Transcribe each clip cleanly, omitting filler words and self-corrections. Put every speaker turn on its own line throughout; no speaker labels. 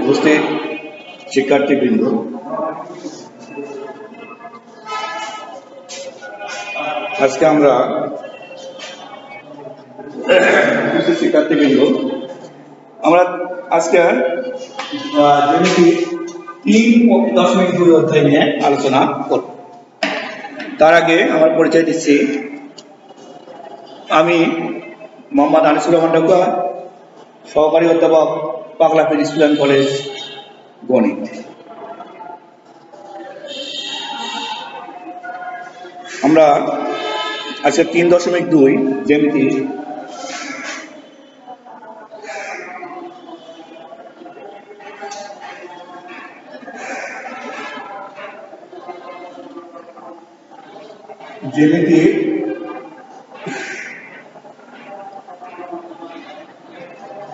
উপস্থিত শিক্ষার্থীবৃন্দ, আজকে আমরা আজকে জ্যামিতি 3.2 অধ্যায় নিয়ে আলোচনা করব। তার আগে আমার পরিচয় দিচ্ছি, আমি মোহাম্মদ আনিসুর রহমান ঢাকুয়া, সহকারী অধ্যাপক, পাগলা পীর স্কুল অ্যান্ড কলেজ, গণিত। আমরা আজকে 3.2 জ্যামিতি জ্যামিতি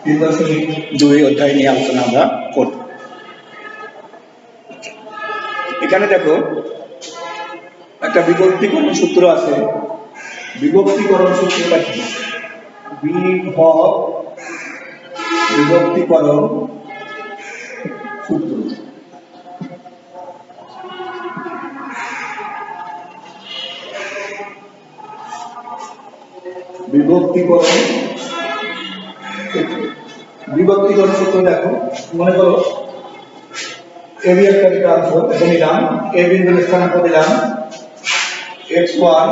3.2 অধ্যায় নিয়ে আলোচনা আমরা করব। এখানে দেখো একটা বিভক্তিকরণ সূত্র আছে। বিভক্তিকরণ সূত্রটা কি? বিভক্তিকরণ সূত্র। বিভক্তিকরণ সূত্র দেখো, মনে করো এবি একটা বিভক্ত এটা নিলাম, এ বিন্দুর স্থানাঙ্ক দিলাম x1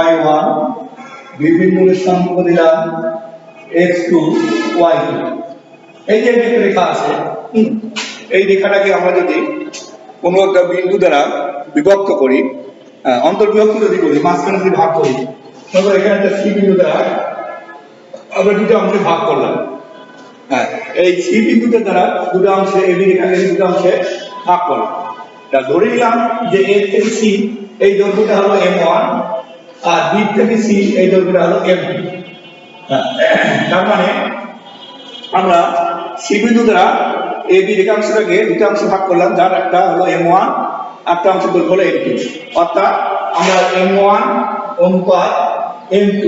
y1, বি বিন্দুর স্থানাঙ্ক দিলাম x2 y2। এই যে একটা রেখা আছে, এই রেখাটাকে আমরা যদি কোনো একটা বিন্দু দ্বারা বিভক্ত করি, অন্তর্বিভক্ত যদি করি, মাঝখানে যদি ভাগ করি, তাহলে এখানে একটা সি বিন্দু দ্বারা আমরা দুটো অংশে ভাগ করলাম। এই সি বিন্দুটা দ্বারা দুটো অংশে এবি রেখাকে দুটো অংশে ভাগ করলাম। তা ধরে নিলাম যে এ থেকে সি এই দৈর্ঘ্যটা হলো m1, আর বি থেকে সি এই দৈর্ঘ্যটা হলো m2। তার মানে আমরা সি বিন্দু দ্বারা এবি রেখাংশটাকে দুটো অংশে ভাগ করলাম, যার একটা হলো m1, একটা অংশ দৈর্ঘ্য হলো m2। অর্থাৎ আমরা m1 অনুপাত m2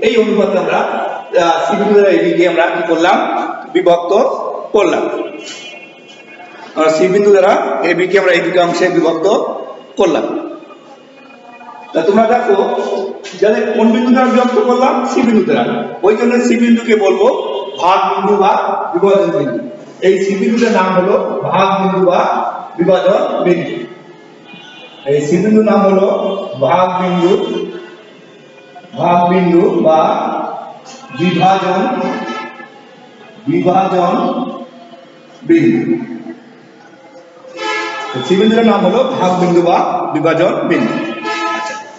এই অনুপাতে আমরা সি বিন্দু দ্বারা এবি কে আমরা কি করলাম? বিভক্ত করলাম। সি বিন্দু দ্বারা এবি কে আমরা এই দুটো অংশে বিভক্ত করলাম। তা তোমরা দেখো যাতে কোন বিন্দু দ্বারা বিভক্ত করলাম? সি বিন্দু দ্বারা। ওই জন্য সি বিন্দুকে বলবো ভাগ বিন্দু বা বিভাজন বিন্দু। এই সি বিন্দুটার নাম হলো ভাগ বিন্দু বা বিভাজন বিন্দু। এই সি বিন্দুর নাম হলো ভাগ বিন্দু বা বিভাজন বিন্দু। সি বিন্দুর নাম হলো ভাগ বিন্দু বা বিভাজন বিন্দু।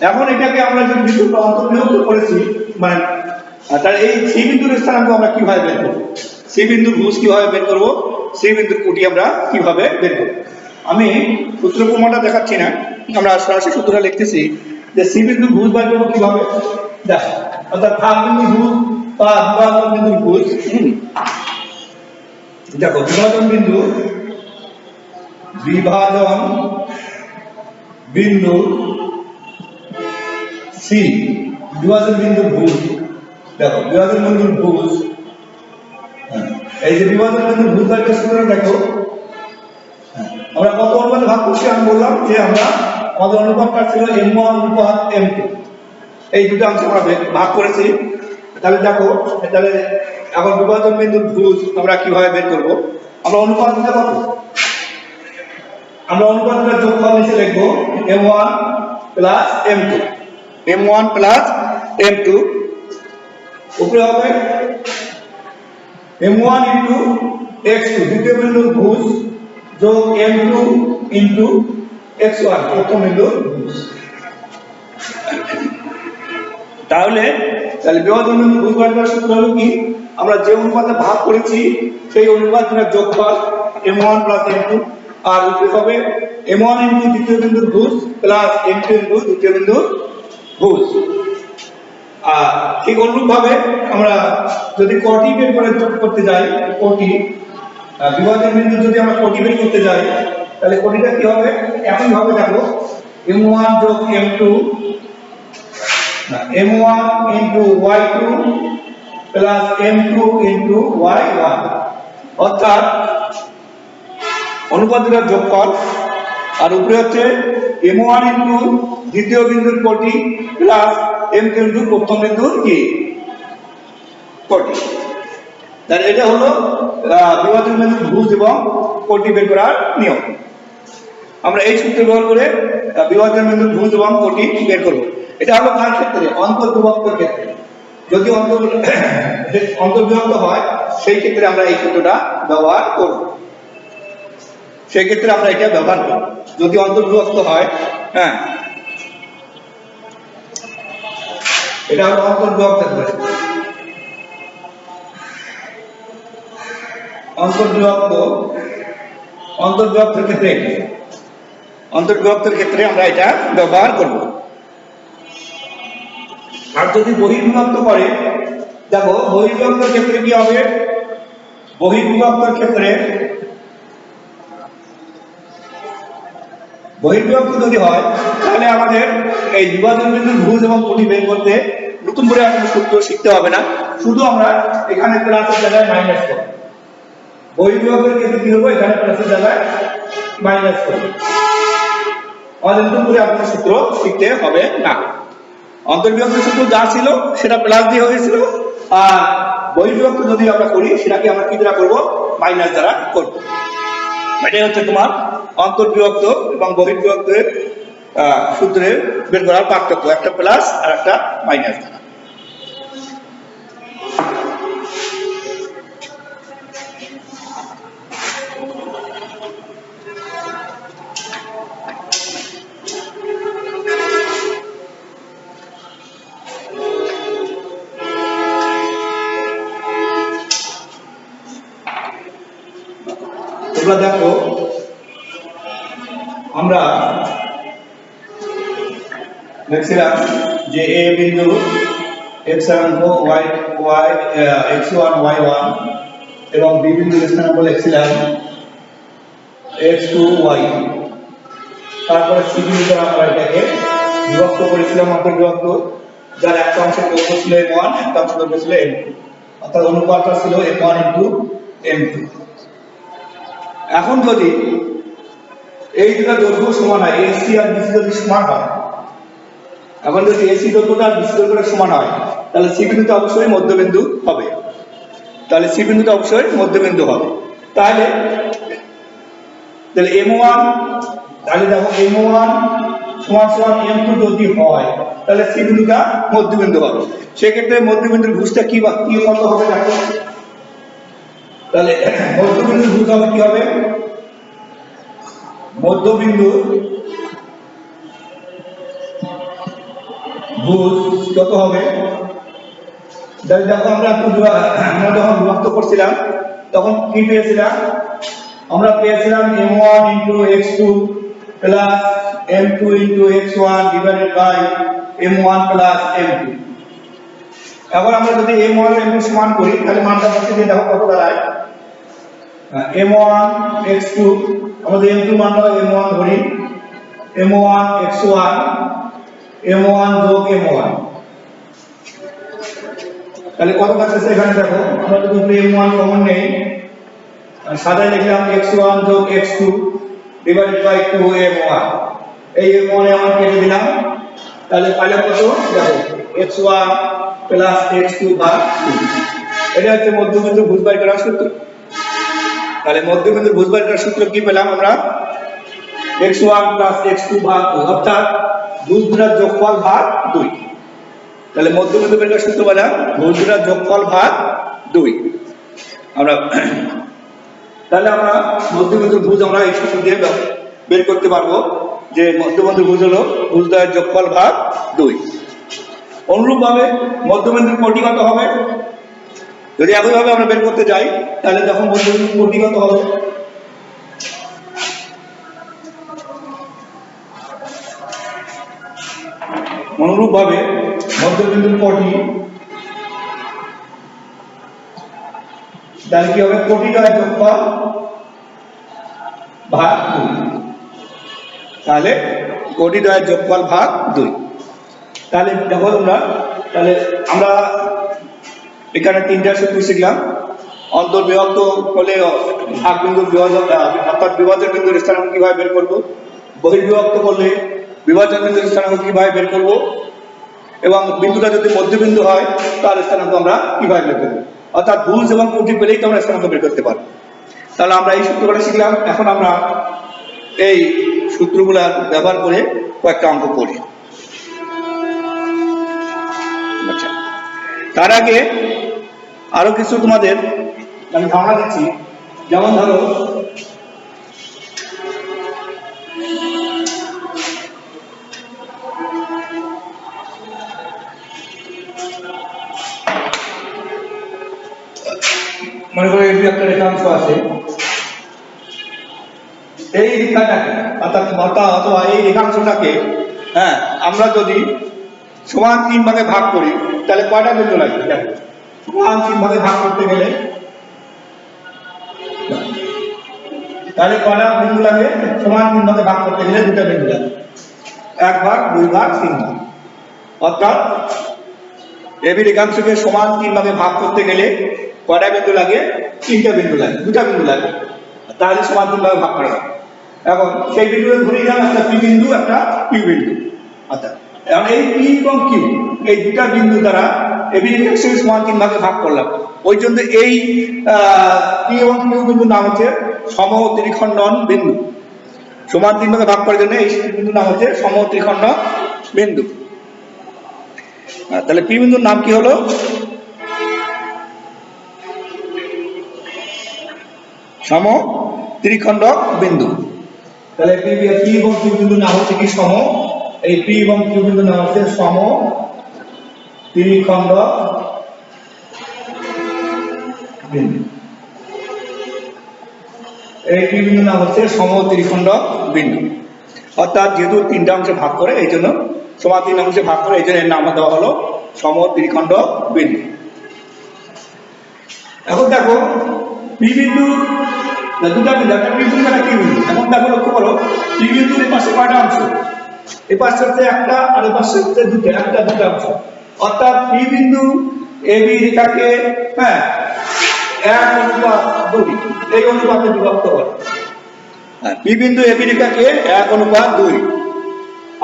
এখন এটাকে আমরা যদি বিন্দুতে অন্তর্বিভক্ত করেছি, মানে তাহলে এই সি বিন্দুর স্থানাঙ্ক আমরা কিভাবে বের করব? সি বিন্দুর ভুজ কিভাবে বের করব? সি বিন্দুর কোটি আমরা কিভাবে বের করব? আমি সূত্র প্রমাণটা দেখাচ্ছি না, আমরা সরাসরি সূত্রটা লিখতেছি যে সি বিন্দুর ভুজ বের করব কিভাবে। দেখো, অর্থাৎ ভাগ বিন্দুর ভুজ বা বিভাজন বিন্দুর ভুজ। দেখো, বিভাজন বিন্দু সি, বিভাজন বিন্দুর ভুজ। দেখো, বিভাজন বিন্দুর ভুজ, এই যে বিভাজন বিন্দুর ভুজ একটা সূত্র দেখো, আমরা কত অনুপাতে ভাগ করছি? আমি বললাম যে আমরা আমাদের অনুপাতটা ছিল m1 অনুপাত m2, এই দুটো অংশে আমরা ভাগ করেছি। তাহলে দেখো, তাহলে এখন বিভাজন বিন্দুর ভুজ আমরা কিভাবে বের করব? আমরা অনুপাত দিতে পারবো। আমরা অনুপাতটা যোগফল নিচে লিখবো m1 plus m2, m1 plus m2, উপরে হবে m1 ইনটু x2 দ্বিতীয় বিন্দুর ভুজ যোগ m2 ইনটু x1 প্রথম বিন্দুর ভুজ। তাহলে বিভাজন বিন্দুর ভুজ বের করার সূত্র হলো কি? আমরা যে অনুপাতে ভাগ করেছি সেই অনুপাতের যোগফল m1 প্লাস m2, আর উপরে হবে m1 ইনটু দ্বিতীয় বিন্দুর ভুজ প্লাস m2 ইনটু দ্বিতীয় বিন্দুর ভুজ। আর ঠিক অনুরূপভাবে আমরা যদি কোটি বের করে যোগ করতে যাই, কোটি বিভাজন বিন্দু যদি আমরা কোটি বের করতে যাই, তাহলে কোটিটা কি হবে? একই ভাবে দেখো, m1 যোগ m2 m1 into y2 plus m2 into y1, অর্থাৎ অনুপাতটার যোগফল আর উপরে হচ্ছে m1 into দ্বিতীয় বিন্দুর কোটি প্লাস m2 into প্রথম বিন্দুর কি কোটি। তাহলে এটা হলো বিভাজন বিন্দুর ভুজ এবং কোটি বের করার নিয়ম। আমরা এই সূত্র ব্যবহার করে বিভাজন বিন্দুর ভুজ এবং কোটি বের করব। এটা হলো কার ক্ষেত্রে? অন্তর্বিভক্তের ক্ষেত্রে। যদি অন্তর্বিভক্ত হয় সেই ক্ষেত্রে আমরা এই সূত্রটা ব্যবহার করব, সেই ক্ষেত্রে আমরা এটা ব্যবহার করব। যদি অন্তর্বিভক্ত হয়, হ্যাঁ, এটা হলো অন্তর্বিভক্তের ক্ষেত্রে। অন্তর্বিভক্তের ক্ষেত্রে আমরা এটা ব্যবহার করব। আর যদি বহির্বিভক্ত করে, দেখো বহির্বিভক্তের ক্ষেত্রে কি হবে? বহির্বিভক্ত যদি হয় তাহলে আমাদের এই বিভাজন বিন্দুর ভুজ এবং কোটি বের করতে নতুন করে কোনো সূত্র শিখতে হবে না, শুধু আমরা এখানে প্লাসের জায়গায় মাইনাস করব। বহির্বিভক্তের ক্ষেত্রে কি হবে? এখানে প্লাসের জায়গায় মাইনাস করব। আমাদের নতুন করে কোনো সূত্র শিখতে হবে না। অন্তর্বিভক্ত সূত্র যা ছিল সেটা প্লাস দিয়ে হয়েছিল, আর বহির্বিভক্ত যদি আমরা করি সেটাকে আমরা কি দ্বারা করব? মাইনাস দ্বারা করব। এটাই হচ্ছে তোমার অন্তর্বিভক্ত এবং বহির্বিভক্তের সূত্রের বের করার পার্থক্য, একটা প্লাস আর একটা মাইনাস দ্বারা। তোমরা দেখো আমরা দেখছিলাম যে এ বিন্দু x স্থানাঙ্ক x1 y1 এবং বি বিন্দু স্থানাঙ্ক লিখছিলাম x2 y, তারপরে সি বিন্দু দ্বারা আমরা এটাকে বিভক্ত করেছিলাম অন্তর্বিভক্ত, যার একটা অংশের দৈর্ঘ্য ছিল m1, একটা অংশের দৈর্ঘ্য ছিল m2, অর্থাৎ অনুপাতটা ছিল m1 into m2। এখন যদি এই দুটো দৈর্ঘ্য সমান হয়, AC আর BC যদি সমান হয়, এখন যদি AC দৈর্ঘ্যটা আর BC দৈর্ঘ্যটা সমান হয়, তাহলে C বিন্দুটা অবশ্যই মধ্যবিন্দু হবে। তাহলে M1, তাহলে দেখো M1 সমান সমান M2 যদি হয়, তাহলে C বিন্দুটা মধ্যবিন্দু হবে। সেক্ষেত্রে মধ্যবিন্দুর ভুজটা কি কত হবে দেখো। তাহলে মধ্যবিন্দুর ভুজ হবে কি হবে? মধ্যবিন্দুর ভুজ কত হবে? দেখো আমরা যখন বিভক্ত করছিলাম তখন কি পেয়েছিলাম? আমরা পেয়েছিলাম m1 into x2 plus m2 into x1 divided by m1 plus m2। এখন আমরা যদি m1 আর m2 সমান করি তাহলে মানটা বসিয়ে দিয়ে দেখো কত দাঁড়ায়। m1 x2, আমাদের m2 মান হবে m1 ধরি, m1 x1 m1 যোগ m1, তাহলে কত থাকছে এখানে দেখো। আমরা যদি m1 কমন নেই, সাজায় লিখলাম x1 যোগ x2 ডিভাইডেড বাই 2m1, এই m1 এ আমরা কেটে দিলাম, তাহলে পাইলাম কত দেখো x1 প্লাস x2 ভাগ 2। এটা হচ্ছে মধ্যবিন্দুর ভুজ বের করার সূত্র। তাহলে মধ্যবিন্দুর ভুজ বের করার সূত্র কি পেলাম আমরা? x1 প্লাস x2 ভাগ 2, অর্থাৎ ভুজ দুটার যোগফল ভাগ 2। তাহলে মধ্যবিন্দু বের করার সূত্র পেলাম ভুজ দুটার যোগফল ভাগ 2। তাহলে আমরা মধ্যবিন্দুর ভুজ আমরা এই সূত্র দিয়ে বের করতে পারবো যে মধ্যবিন্দুর ভুজ হলো ভুজ দ্বয়ের যোগফল ভাগ 2। অনুরূপভাবে মধ্যবিন্দুর কোটি কত হবে? যদি একইভাবে আমরা বের করতে যাই তাহলে তখন মধ্যবিন্দুর কোটি কত হবে? অনুরূপভাবে মধ্যবিন্দুর কোটি, তাহলে কি হবে? কোটি দ্বয়ের যোগফল ভাগ 2। তাহলে কোটি দ্বয়ের যোগফল ভাগ 2। তাহলে দেখো তোমরা, তাহলে আমরা এখানে তিনটা সূত্র শিখলাম। অন্তর্বিভক্ত হলে ভাগ বিন্দুর অর্থাৎ বিভাজন বিন্দুর স্থানাঙ্ক কিভাবে বের করবো, বহির্বিভক্ত করলে বিভাজন বিন্দুর স্থানাঙ্ক কিভাবে বের করবো, এবং বিন্দুটা যদি মধ্যবিন্দু হয় তার স্থানাঙ্ক আমরা কিভাবে বের করবো। অর্থাৎ ভুজ এবং ত্রুটি পেলেই তো আমরা স্থানাঙ্ক বের করতে পারবো। তাহলে আমরা এই সূত্রগুলো শিখলাম। এখন আমরা এই সূত্রগুলা ব্যবহার করে কয়েকটা অঙ্ক করি। আচ্ছা, তার আগে আরো কিছু তোমাদের আমি ধারণা দিচ্ছি। যেমন ধরো, মনে করো এই একটা রেখাংশ আছে, এই রেখাটাকে অর্থাৎ অথবা এই রেখাংশটাকে আমরা যদি সমান 3 ভাগে ভাগ করি তাহলে কয়টা বিন্দু লাগবে? সমান 3 ভাগে ভাগ করতে গেলে তাহলে কয়টা বিন্দু লাগে? সমান 3 ভাগে ভাগ করতে গেলে দুটো বিন্দু লাগে, 1 ভাগ, 2 ভাগ, 3 ভাগ। অর্থাৎ এবি রেখাংশকে সমান 3 ভাগে ভাগ করতে গেলে কয়টা বিন্দু লাগে? 3টা বিন্দু লাগে, দুটা বিন্দু লাগে, তাহলে সমান 3 ভাগে ভাগ করা যাবে। এখন সেই বিন্দুতে ধরে নিলাম একটা পি বিন্দু, একটা কিউ বিন্দু। আচ্ছা, এখন এই পি এবং কিউ এই দুটা বিন্দু দ্বারা এবি রেখাংশকে সমান 3 ভাগে ভাগ করলাম। ওই জন্য এই পি এবং কিউ বিন্দুর নাম হচ্ছে সমত্রিখণ্ডন বিন্দু। সমান 3 ভাগে ভাগ করার জন্য এই বিন্দুর নাম হচ্ছে সমত্রিখণ্ডন বিন্দু। তাহলে পি বিন্দুর নাম কি হলো? সমত্রিখণ্ডক বিন্দু। তাহলে পি এবং কিউ বিন্দুর নাম হচ্ছে কি? সম। এই পি এবং কিউ বিন্দুর নাম হচ্ছে সমত্রিখণ্ডক বিন্দু। এই পি বিন্দুর নাম হচ্ছে সমত্রিখণ্ডক বিন্দু। অর্থাৎ যেহেতু 3টা অংশে ভাগ করে, এই জন্য সমান 3 অংশে ভাগ করে, এই জন্য এর নাম দেওয়া হলো সমত্রিখণ্ডক বিন্দু। এখন দেখো পি বিন্দু দুটা বিন্দু, একটা পি বিন্দু, একটা কিউ বিন্দু। এখন দেখো, লক্ষ্য করো, পি বিন্দুর এই পাশে কয়টা অংশ? এই পাশে হচ্ছে একটা, আর এই পাশে হচ্ছে দুটো, একটা দুটো অংশ। অর্থাৎ পি বিন্দু এবি রেখাকে 1:2 এই অনুপাতে বিভক্ত করে। পি বিন্দু এবি রেখাকে 1:2।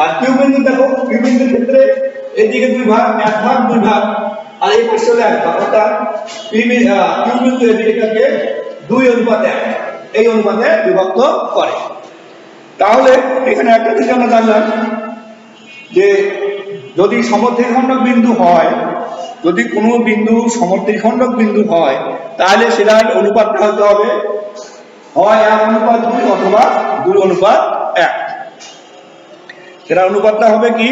আর কিউ বিন্দু দেখো, কিউ বিন্দুর ক্ষেত্রে এদিকে 2 ভাগ, 1 ভাগ, 2 ভাগ, আর এই পাশে হলো 1 ভাগ। অর্থাৎ কিউ বিন্দু এবি রেখাকে 2:1 এই অনুপাতে বিভক্ত করে। তাহলে এখানে একটা জিনিস আমরা জানলাম যে যদি সমত্রিখণ্ডক বিন্দু হয়, যদি কোনো বিন্দু সমত্রিখণ্ডক বিন্দু হয়, তাহলে সেটার অনুপাতটা হতে হবে হয় 1:2 অথবা 2:1। সেটার অনুপাতটা হবে কি?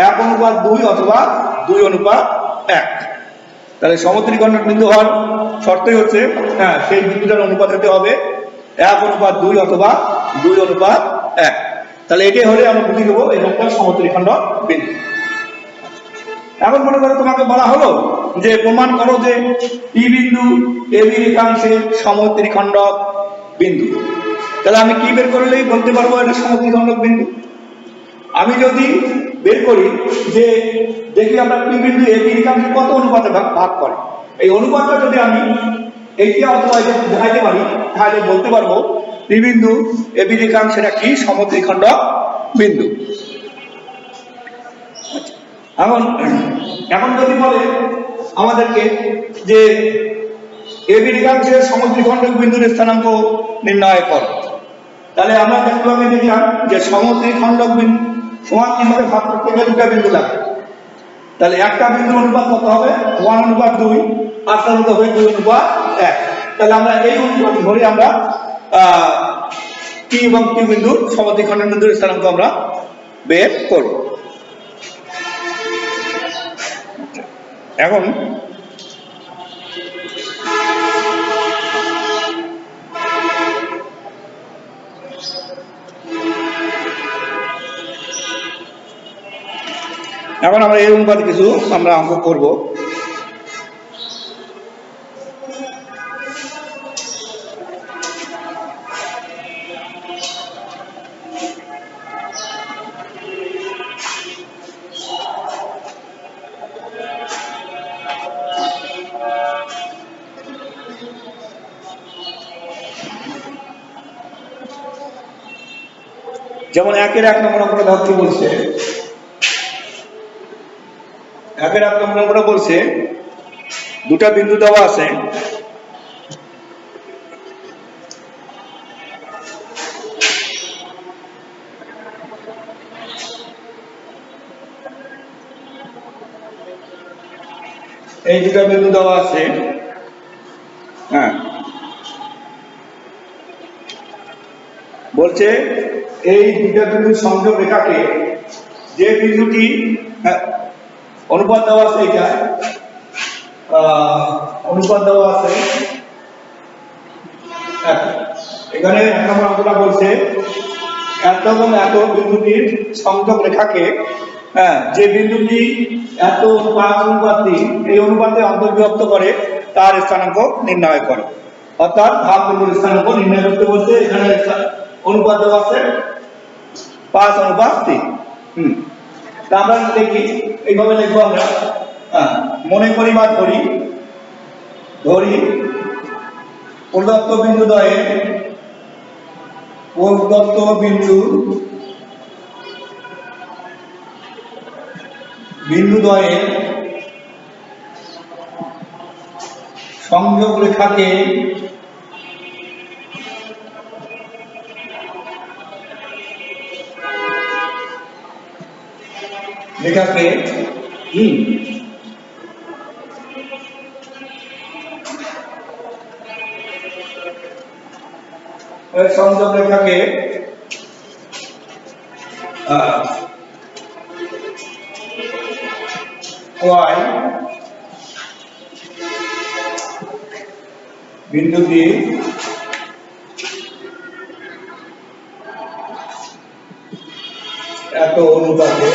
1:2 অথবা 2:1। তাহলে সমত্রিখণ্ডক বিন্দু হওয়ার শর্তই হচ্ছে সেই বিন্দুটার অনুপাত হতে হবে 1:2 অথবা 2:1। তাহলে এটাই হলে আমরা বুঝে দেবো এটা সমত্রিখণ্ডক বিন্দু। এখন মনে করো তোমাকে বলা হলো যে প্রমাণ করো যে পি বিন্দু এবি রেখাংশের সমত্রিখণ্ডক বিন্দু। তাহলে আমি কি বের করলেই বলতে পারবো এটা সমত্রিখণ্ডক বিন্দু? আমি যদি বের করি যে দেখি আমরা পি বিন্দু এবি রেখাংশে কত অনুপাতে ভাগ করে, এই অনুপাতটা যদি আমি এইটা অথবা এটা দেখাইতে পারি, তাহলে বলতে পারবো পি বিন্দু এবি রেখাংশের একটি সমত্রিখণ্ডক বিন্দু। এখন যদি বলে আমাদেরকে যে এবি রেখাংশের সমত্রিখণ্ডক বিন্দুর স্থানাঙ্ক নির্ণয় করো, তাহলে আমরা দেখলাম যে সমত্রিখণ্ডক বিন্দু সমান 3 ভাগে ভাগ করতে গেলে দুটো বিন্দু লাগে। তাহলে একটা বিন্দুর অনুপাত কত হবে? 1:2, আর তার হবে 2:1। তাহলে আমরা এই অনুপাত ধরে আমরা পি এবং কিউ বিন্দুর সমত্রিখণ্ডক বিন্দুর স্থানাঙ্ক আমরা বের করব। এখন আমরা এই অনুপাতে কিছু আমরা অঙ্ক করব। যেমন 1-1 নম্বর অঙ্কটা দেখো কি বলছে। 1-1 নম্বর অঙ্কটা বলছে দুটা বিন্দু দেওয়া আছে, এই দুটা বিন্দু দেওয়া আছে, হ্যাঁ, বলছে এই দুটা বিন্দু সংযোগ রেখাকে যে বিন্দুটি, হ্যাঁ, অনুপাত দেওয়া আছে, এটা অনুপাত দেওয়া আছে এখানে 1 নম্বর অঙ্কটা বলছে এত এবং এত বিন্দুটির সংযোগ রেখাকে, হ্যাঁ, যে বিন্দুটি এত 5 অনুপাত 3 এই অনুপাতে অন্তর্বিভক্ত করে তার স্থানাঙ্ক নির্ণয় করে। অর্থাৎ ভাগ বিন্দুর স্থানাঙ্ক নির্ণয় করতে বলছে। এখানে অনুপাত দেওয়া আছে 5:3। তা আমরা দেখি এইভাবে লিখবো আমরা। মনে করি বা ধরি প্রদত্ত বিন্দু দ্বয়ের সংযোগ রেখাকে সংযোগ রেখাকে y বিন্দুটি এত অনুপাতে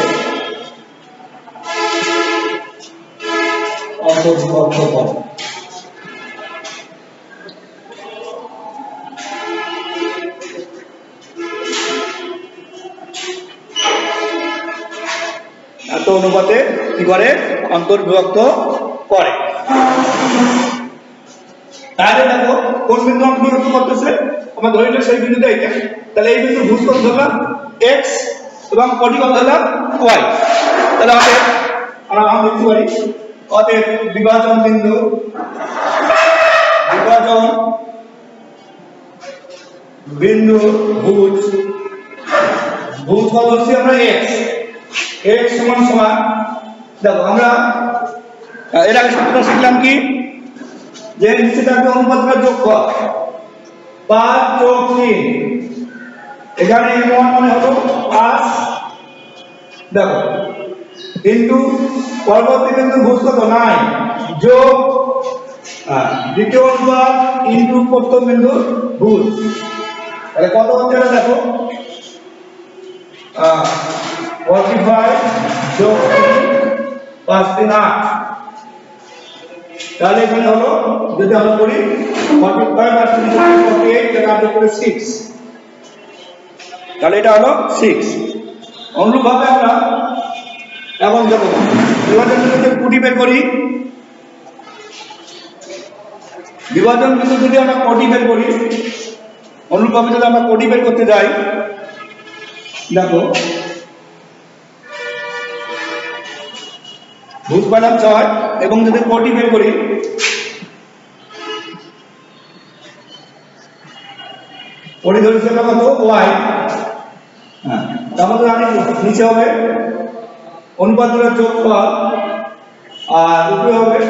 অন্তর্ভুক্ত করে। এত অনুপাতে কি করে? অন্তর্বিভক্ত করে। তাহলে দেখো কোন বিন্দু অন্তর্বিভক্ত করতেছে, আমরা ধরে নিলাম সেই বিন্দুটা এটা। তাহলে এই বিন্দু ভুজ কত ধরলাম x এবং কোটি কত ধরলাম y। তাহলে আমরা লিখতে পারি অতএব বিভাজন বিন্দু ভুজ কত হচ্ছে আমরা x সমান সমান, দেখো আমরা এর আগে সূত্রটা শিখলাম কি, যে নিচে থাকবে অনুপাতটা যোগফল 5 যোগ 3, এখানে m1 মানে হলো 5, দেখো কিন্তু পরবর্তী বিন্দু ভুজ কত 9 যোগ দ্বিতীয় অনুপাত ইনটু প্রথম বিন্দু ভুজ, তাহলে কত হচ্ছে এটা দেখো 45 যোগ 5 3 8, তাহলে এখানে হলো যদি আমরা করি 45 আর 48 তাহলে আমরা করি 6, তাহলে এটা হলো 6। অনুরূপভাবে আমরা এখন দেখো বিভাজন বিন্দুতে কোটি বের করি, বিভাজন বিন্দু যদি আমরা কোটি বের করি, অনুরূপভাবে যদি আমরা কোটি বের করতে যাই, দেখো ভুজ পেলাম 6 এবং যদি কোটি বের করি, কোটি ধরেছে কত y, তাহলে আমি নিচে হবে অনুপাতের যোগফল আর উপরে হবে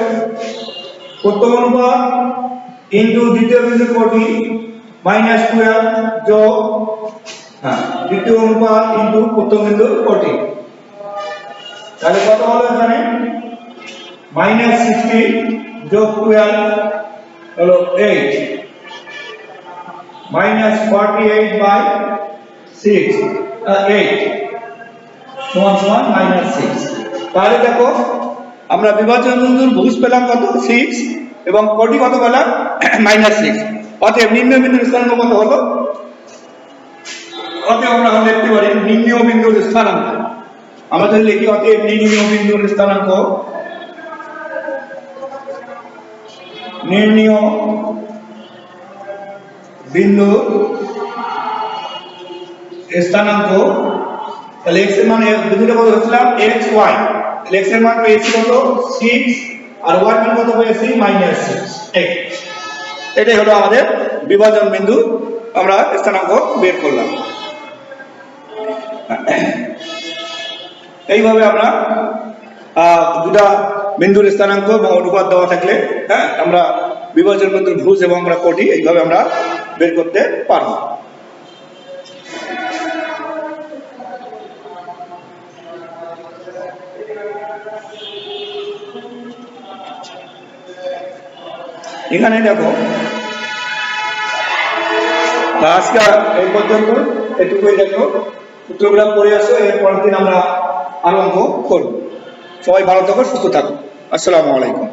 প্রথম অনুপাত ইনটু দ্বিতীয় বিন্দু কোটি -12 যোগ দ্বিতীয় অনুপাত ইনটু প্রথম বিন্দু কোটি, তাহলে কত হলো এখানে -16 যোগ 12 হলো 8 -48/6 8 সমান সমান -6। তাহলে দেখো আমরা বিভাজন বিন্দুর ভুজ পেলাম কত 6 এবং কোটি কত পেলাম -6। অতএব নির্ণয় বিন্দুর স্থানাঙ্ক কত হলো, অতএব আমরা লিখতে পারি নির্ণয় বিন্দুর স্থানাঙ্ক, আমরা যদি লিখি অতএব নির্ণয় বিন্দুর স্থানাঙ্ক, নির্ণয় বিন্দু স্থানাঙ্ক, তাহলে x এর মান বিন্দুটা কত ধরছিলাম x y, তাহলে x এর মান পেয়েছি কত 6 আর y এর মান কত পেয়েছি -6। এটাই হলো আমাদের বিভাজন বিন্দু, আমরা স্থানাঙ্ক বের করলাম। এইভাবে আমরা দুটা বিন্দুর স্থানাঙ্ক এবং অনুপাত দেওয়া থাকলে হ্যাঁ আমরা বিভাজন বিন্দুর ভুজ এবং আমরা কোটি এইভাবে আমরা বের করতে পারবো। এখানে দেখো আজকে এই পর্যন্ত এটুকুই, দেখো সূত্রগুলো পড়ে আসো, এর পরের দিন আমরা আরো অঙ্ক করবো। সবাই ভালো থাকো, সুস্থ থাকো। আসসালামু আলাইকুম।